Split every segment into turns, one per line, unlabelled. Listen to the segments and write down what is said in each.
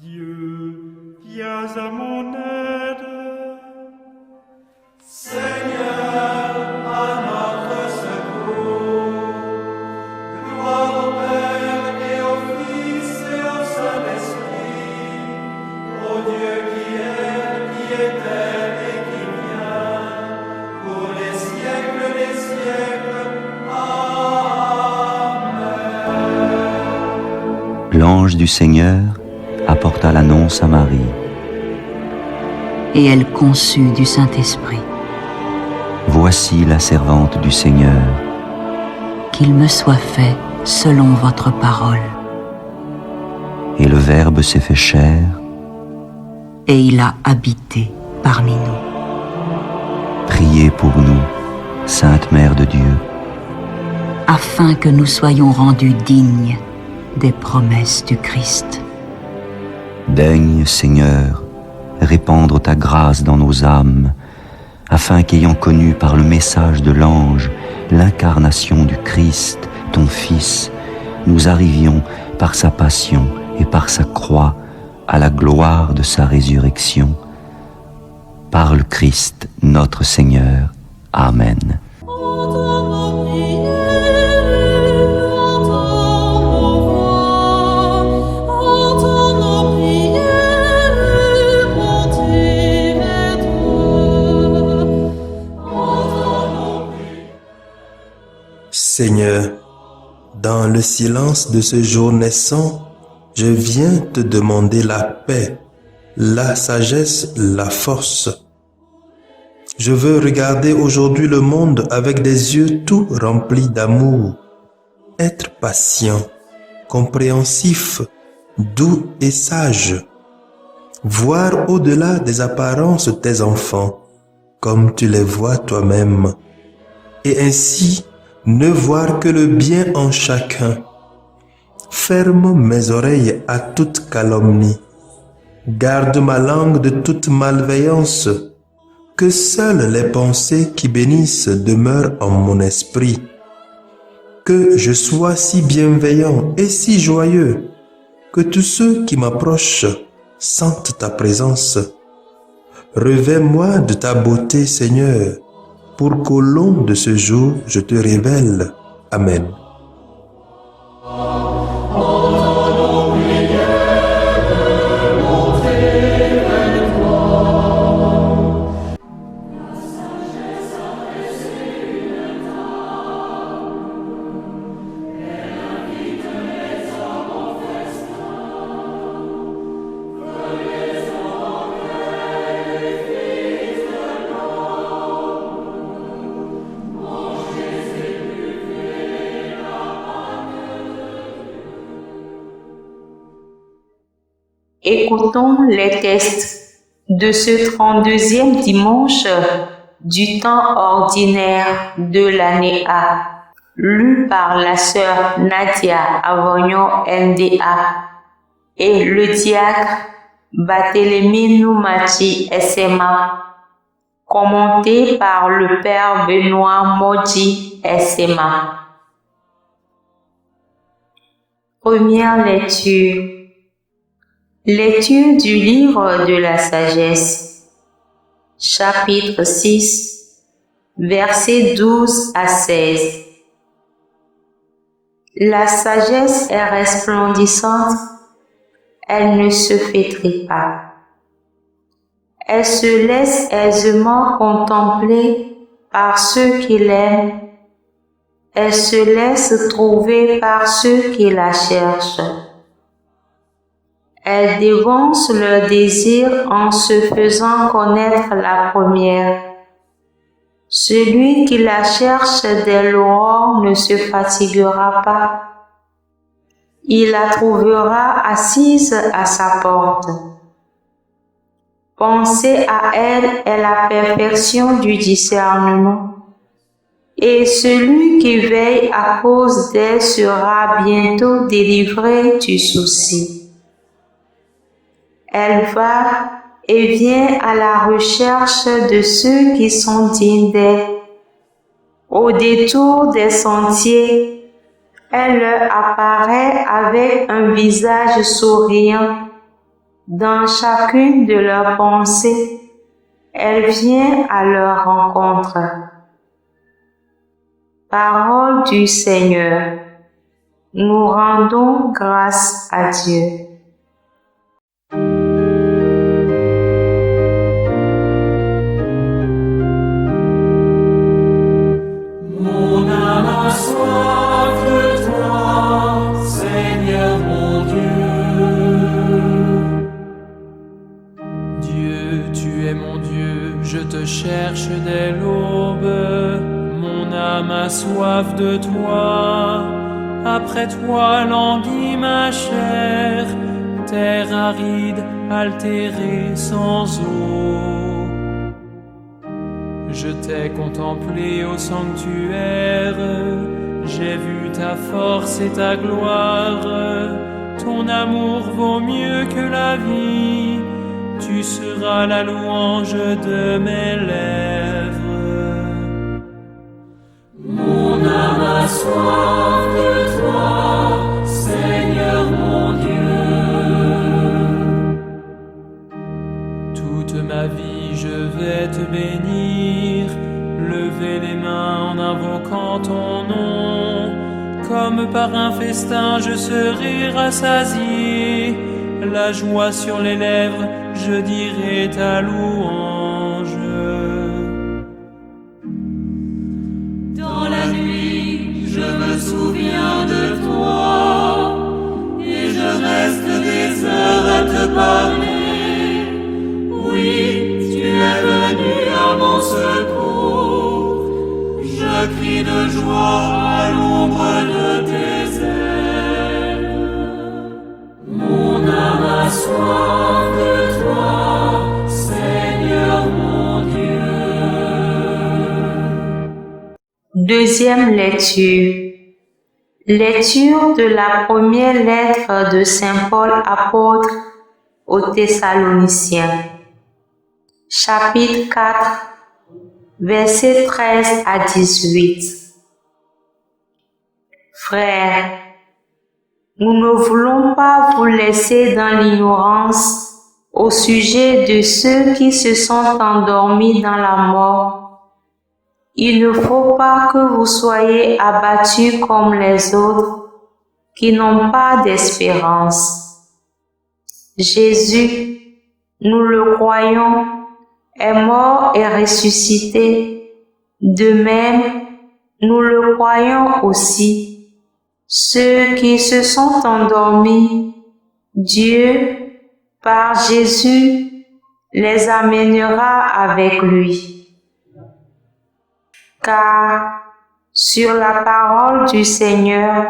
Dieu, viens à mon aide.
Seigneur, à notre secours. Gloire au Père et au Fils et au Saint-Esprit, au Dieu qui était et qui vient, pour les siècles des siècles. Amen.
L'ange du Seigneur apporta l'annonce à Marie.
Et elle conçut du Saint-Esprit.
Voici la servante du Seigneur.
Qu'il me soit fait selon votre parole.
Et le Verbe s'est fait chair.
Et il a habité parmi nous.
Priez pour nous, Sainte Mère de Dieu,
Afin que nous soyons rendus dignes des promesses du Christ.
Daigne, Seigneur, répandre ta grâce dans nos âmes, afin qu'ayant connu par le message de l'ange l'incarnation du Christ, ton Fils, nous arrivions par sa passion et par sa croix à la gloire de sa résurrection. Par le Christ notre Seigneur. Amen.
Seigneur, dans le silence de ce jour naissant, je viens te demander la paix, la sagesse, la force. Je veux regarder aujourd'hui le monde avec des yeux tout remplis d'amour, être patient, compréhensif, doux et sage, voir au-delà des apparences tes enfants, comme tu les vois toi-même, et ainsi ne voir que le bien en chacun. Ferme mes oreilles à toute calomnie. Garde ma langue de toute malveillance. Que seules les pensées qui bénissent demeurent en mon esprit. Que je sois si bienveillant et si joyeux, que tous ceux qui m'approchent sentent ta présence. Revêts-moi de ta beauté, Seigneur, pour qu'au long de ce jour, je te révèle. Amen.
Écoutons les textes de ce 32e dimanche du temps ordinaire de l'année A, lu par la sœur Nadia Avognon NDA et le diacre Barthélemy Noumati SMA, commenté par le père Benoît Maudit SMA. Première lecture. Lecture du livre de la sagesse, chapitre 6, versets 12 à 16. La sagesse est resplendissante, elle ne se flétrit pas. Elle se laisse aisément contempler par ceux qui l'aiment, elle se laisse trouver par ceux qui la cherchent. Elle dévance leur désir en se faisant connaître la première. Celui qui la cherche dès l'aurore ne se fatiguera pas. Il la trouvera assise à sa porte. Penser à elle est la perfection du discernement. Et celui qui veille à cause d'elle sera bientôt délivré du souci. Elle va et vient à la recherche de ceux qui sont dignes d'elle. Au détour des sentiers, elle leur apparaît avec un visage souriant, Dans chacune de leurs pensées, elle vient à leur rencontre. Parole du Seigneur. Nous rendons grâce à Dieu.
Mon âme a soif de toi, Seigneur mon Dieu. Dieu, tu es mon Dieu, je te cherche dès l'aube. Mon âme a soif de toi. Après toi languit ma chair, terre aride, altérée sans eau. Je t'ai contemplé au sanctuaire, j'ai vu ta force et ta gloire. Ton amour vaut mieux que la vie, tu seras la louange de mes lèvres. Mon âme a soif de toi, Seigneur mon Dieu. Toute ma vie je vais te bénir, lever les mains en invoquant ton nom. Comme par un festin je serai rassasié, la joie sur les lèvres, je dirai ta louange. Dans la nuit, je me souviens de toi, et je reste des heures à te parler. Oui, tu es venu à mon secours, je crie de joie à l'ombre de tes ailes. Mon âme a soif de toi, Seigneur mon Dieu.
Deuxième lecture. Lecture de la première lettre de Saint Paul apôtre aux Thessaloniciens. Chapitre 4, versets 13 à 18. Frères, nous ne voulons pas vous laisser dans l'ignorance au sujet de ceux qui se sont endormis dans la mort. Il ne faut pas que vous soyez abattus comme les autres qui n'ont pas d'espérance. Jésus, nous le croyons, est mort et ressuscité. De même, nous le croyons aussi. Ceux qui se sont endormis, Dieu, par Jésus, les amènera avec lui. Car, sur la parole du Seigneur,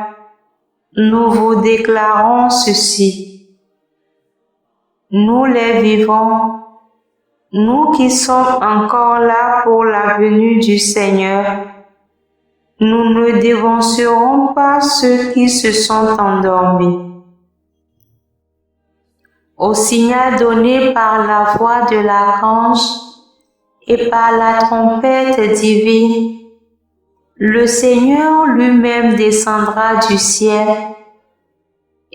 nous vous déclarons ceci. Nous les vivants, nous qui sommes encore là pour la venue du Seigneur, nous ne dévancerons pas ceux qui se sont endormis. Au signal donné par la voix de l'archange et par la trompette divine, le Seigneur lui-même descendra du ciel,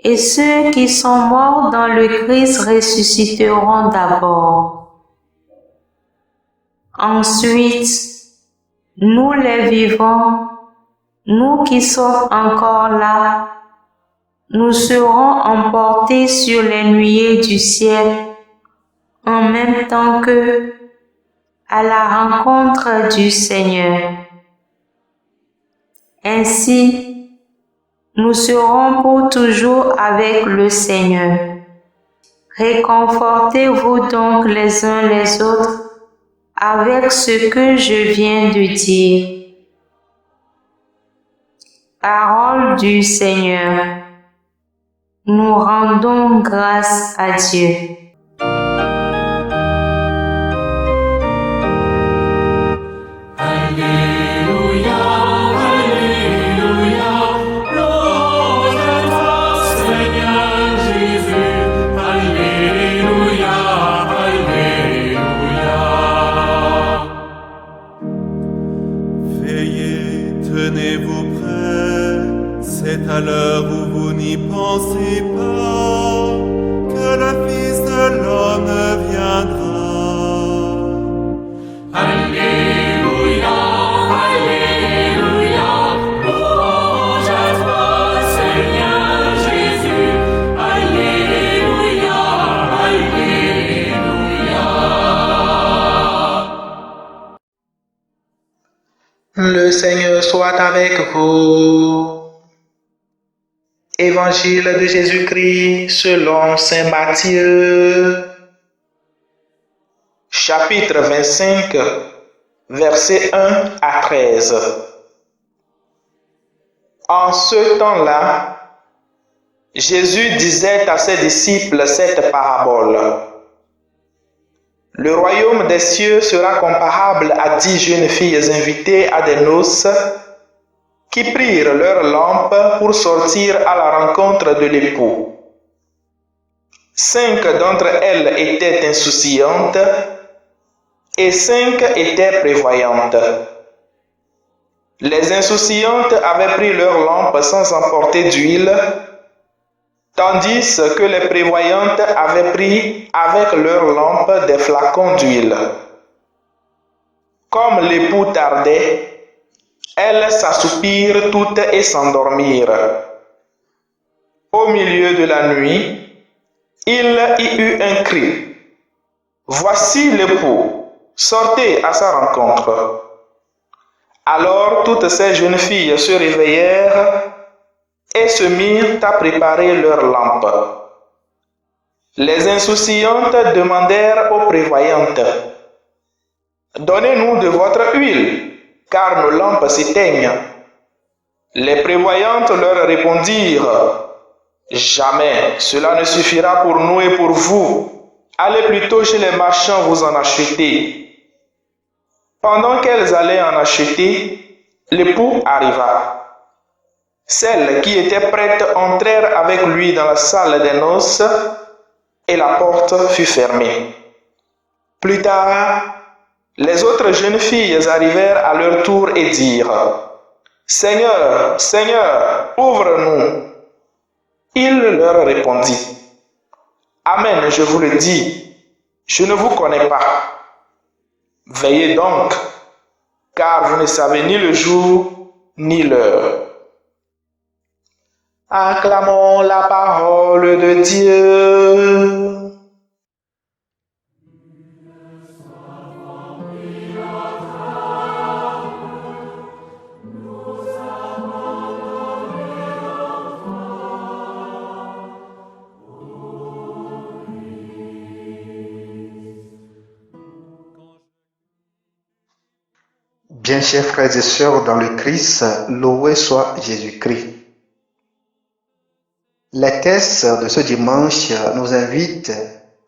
et ceux qui sont morts dans le Christ ressusciteront d'abord. Ensuite, nous les vivants, nous qui sommes encore là, nous serons emportés sur les nuées du ciel, en même temps qu'eux, à la rencontre du Seigneur. Ainsi, nous serons pour toujours avec le Seigneur. Réconfortez-vous donc les uns les autres avec ce que je viens de dire. Parole du Seigneur. Nous rendons grâce à Dieu.
Tenez-vous prêts, c'est à l'heure où vous n'y pensez pas que le Fils de
Le Seigneur soit avec vous. Évangile de Jésus-Christ selon saint Matthieu. Chapitre 25, versets 1 à 13. En ce temps-là, Jésus disait à ses disciples cette parabole. Le royaume des cieux sera comparable à 10 jeunes filles invitées à des noces qui prirent leurs lampes pour sortir à la rencontre de l'époux. 5 d'entre elles étaient insouciantes et 5 étaient prévoyantes. Les insouciantes avaient pris leurs lampes sans emporter d'huile, tandis que les prévoyantes avaient pris avec leurs lampes des flacons d'huile. Comme l'époux tardait, elles s'assoupirent toutes et s'endormirent. Au milieu de la nuit, il y eut un cri. « Voici l'époux, sortez à sa rencontre. » Alors toutes ces jeunes filles se réveillèrent et se mirent à préparer leurs lampes. Les insouciantes demandèrent aux prévoyantes, « Donnez-nous de votre huile, car nos lampes s'éteignent. » Les prévoyantes leur répondirent, « Jamais, cela ne suffira pour nous et pour vous. Allez plutôt chez les marchands vous en acheter. » Pendant qu'elles allaient en acheter, l'époux arriva. Celles qui étaient prêtes entrèrent avec lui dans la salle des noces et la porte fut fermée. Plus tard, les autres jeunes filles arrivèrent à leur tour et dirent, « Seigneur, Seigneur, ouvre-nous. » Il leur répondit, « Amen, je vous le dis, je ne vous connais pas. Veillez donc, car vous ne savez ni le jour ni l'heure. » Acclamons la parole de Dieu.
Bien chers frères et sœurs dans le Christ, loué soit Jésus-Christ. Les textes de ce dimanche nous invitent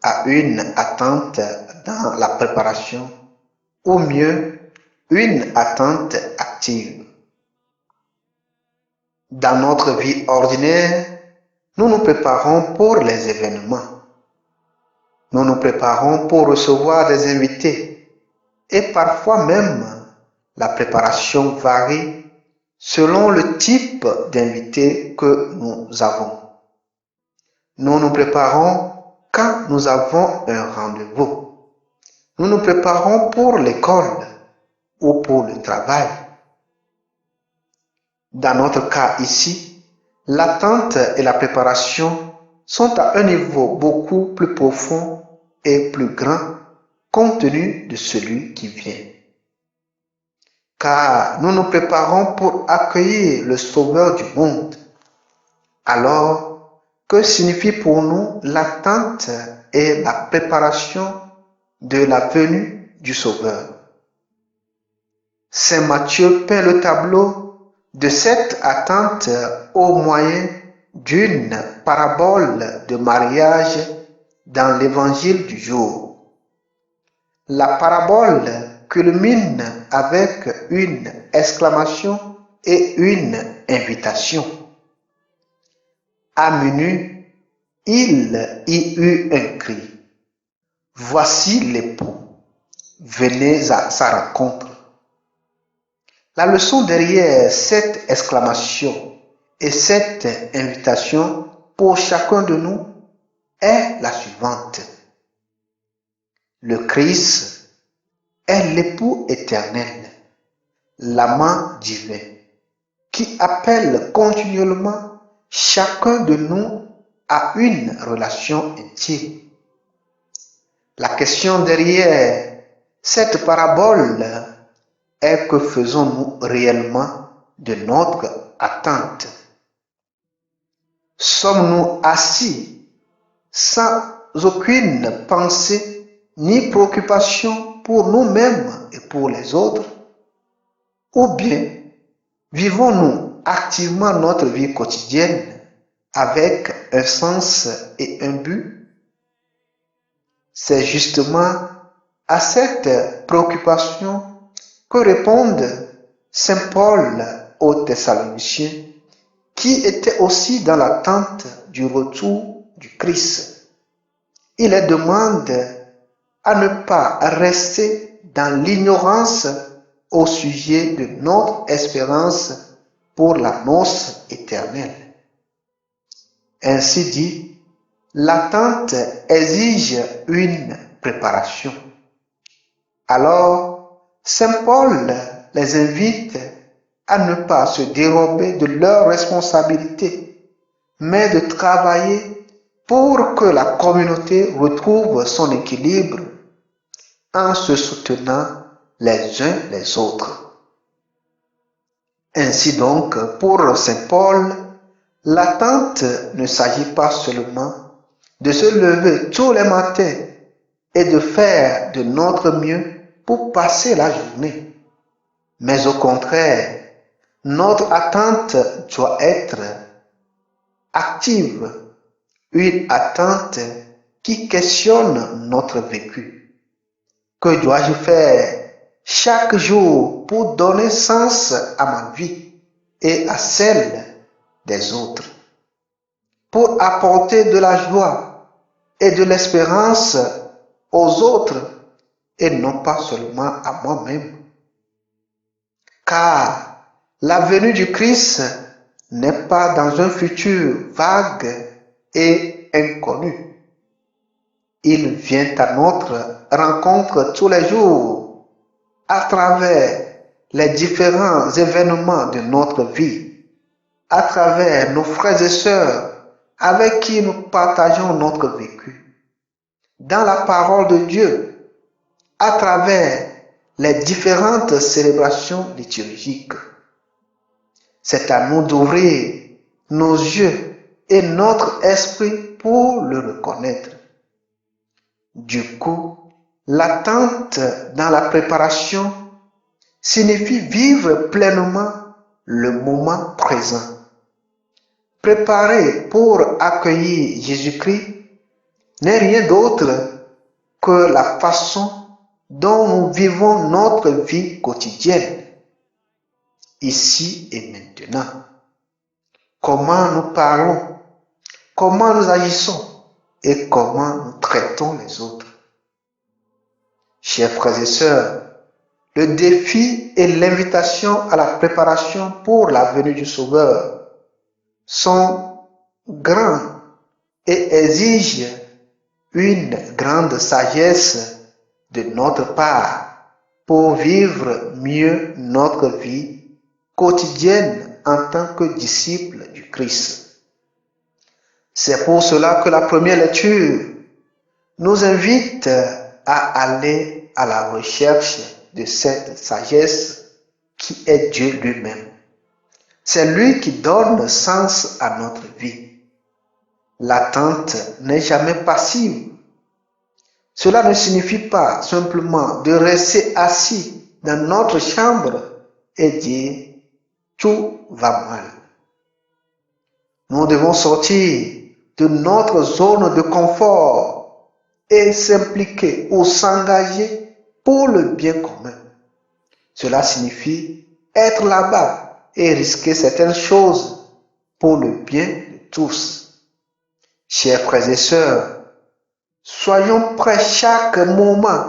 à une attente dans la préparation, ou mieux, une attente active. Dans notre vie ordinaire, nous nous préparons pour les événements. Nous nous préparons pour recevoir des invités et parfois même la préparation varie selon le type d'invité que nous avons. Nous nous préparons quand nous avons un rendez-vous. Nous nous préparons pour l'école ou pour le travail. Dans notre cas ici, l'attente et la préparation sont à un niveau beaucoup plus profond et plus grand compte tenu de celui qui vient. Car nous nous préparons pour accueillir le Sauveur du monde. Alors, que signifie pour nous l'attente et la préparation de la venue du Sauveur? Saint Matthieu peint le tableau de cette attente au moyen d'une parabole de mariage dans l'évangile du jour. La parabole culmine avec une exclamation et une invitation. À minuit, il y eut un cri. Voici l'époux, venez à sa rencontre. La leçon derrière cette exclamation et cette invitation pour chacun de nous est la suivante. Le Christ est l'époux éternel, l'amant divin, qui appelle continuellement chacun de nous a une relation intime. La question derrière cette parabole est que faisons-nous réellement de notre attente? Sommes-nous assis sans aucune pensée ni préoccupation pour nous-mêmes et pour les autres? Ou bien vivons-nous activement notre vie quotidienne avec un sens et un but? C'est justement à cette préoccupation que répondent Saint Paul aux Thessaloniciens, qui étaient aussi dans l'attente du retour du Christ. Il les demande à ne pas rester dans l'ignorance au sujet de notre espérance pour la noce éternelle. Ainsi dit, l'attente exige une préparation. Alors, Saint Paul les invite à ne pas se dérober de leurs responsabilités, mais de travailler pour que la communauté retrouve son équilibre en se soutenant les uns les autres. Ainsi donc, pour Saint Paul, l'attente ne s'agit pas seulement de se lever tous les matins et de faire de notre mieux pour passer la journée, mais au contraire, notre attente doit être active, une attente qui questionne notre vécu. Que dois-je faire chaque jour pour donner sens à ma vie et à celle des autres, pour apporter de la joie et de l'espérance aux autres et non pas seulement à moi-même? Car la venue du Christ n'est pas dans un futur vague et inconnu. Il vient à notre rencontre tous les jours à travers les différents événements de notre vie, à travers nos frères et sœurs avec qui nous partageons notre vécu, dans la parole de Dieu, à travers les différentes célébrations liturgiques. C'est à nous d'ouvrir nos yeux et notre esprit pour le reconnaître. Du coup, l'attente dans la préparation signifie vivre pleinement le moment présent. Préparer pour accueillir Jésus-Christ n'est rien d'autre que la façon dont nous vivons notre vie quotidienne, ici et maintenant. Comment nous parlons, comment nous agissons et comment nous traitons les autres. Chers frères et sœurs, le défi et l'invitation à la préparation pour la venue du Sauveur sont grands et exigent une grande sagesse de notre part pour vivre mieux notre vie quotidienne en tant que disciples du Christ. C'est pour cela que la première lecture nous invite à aller à la recherche de cette sagesse qui est Dieu lui-même. C'est lui qui donne sens à notre vie. L'attente n'est jamais passive. Cela ne signifie pas simplement de rester assis dans notre chambre et dire « tout va mal ». Nous devons sortir de notre zone de confort et s'impliquer ou s'engager pour le bien commun. Cela signifie être là-bas et risquer certaines choses pour le bien de tous. Chers frères et sœurs, soyons prêts chaque moment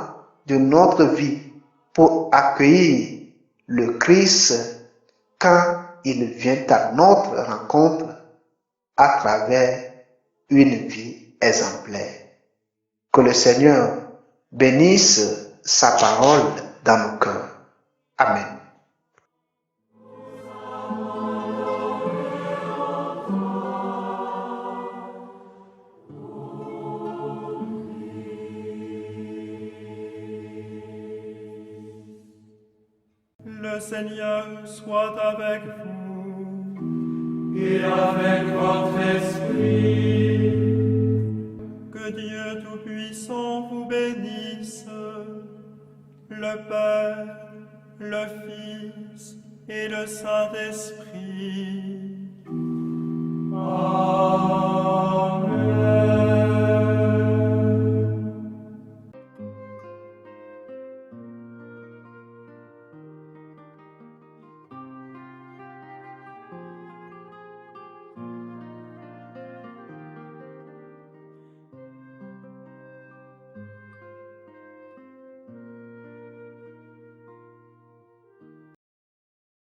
de notre vie pour accueillir le Christ quand il vient à notre rencontre à travers une vie exemplaire. Que le Seigneur bénisse sa parole dans nos cœurs. Amen.
Le Seigneur soit avec vous.
Et avec votre esprit.
Que Dieu Tout-Puissant vous bénisse, le Père, le Fils et le Saint-Esprit.